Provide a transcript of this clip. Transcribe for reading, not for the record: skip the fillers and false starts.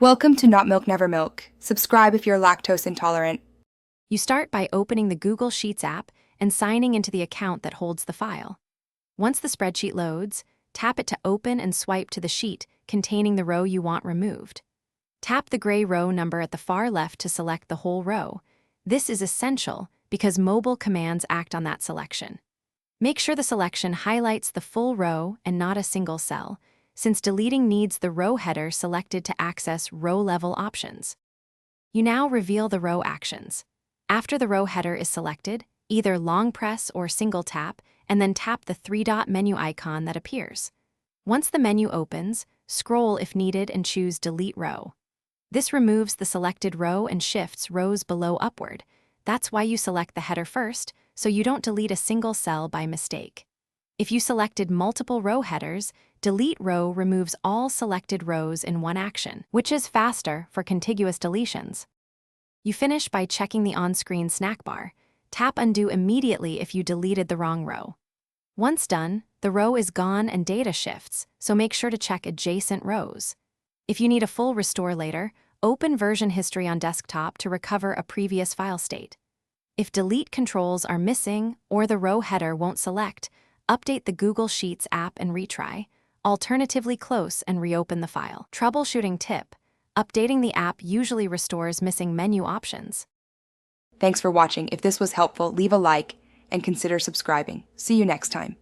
Welcome to Not Milk Never Milk. Subscribe if you're lactose intolerant. You start by opening the Google Sheets app and signing into the account that holds the file. Once the spreadsheet loads, tap it to open and swipe to the sheet containing the row you want removed. Tap the gray row number at the far left to select the whole row. This is essential because mobile commands act on that selection. Make sure the selection highlights the full row and not a single cell, since deleting needs the row header selected to access row-level options. You now reveal the row actions. After the row header is selected, either long press or single tap, and then tap the three-dot menu icon that appears. Once the menu opens, scroll if needed and choose Delete Row. This removes the selected row and shifts rows below upward. That's why you select the header first, so you don't delete a single cell by mistake. If you selected multiple row headers, Delete Row removes all selected rows in one action, which is faster for contiguous deletions. You finish by checking the on-screen snack bar. Tap Undo immediately if you deleted the wrong row. Once done, the row is gone and data shifts, so make sure to check adjacent rows. If you need a full restore later, open version history on desktop to recover a previous file state. If delete controls are missing or the row header won't select, update the Google Sheets app and retry. Alternatively, close and reopen the file. Troubleshooting tip: updating the app usually restores missing menu options. Thanks for watching. If this was helpful, leave a like and consider subscribing. See you next time.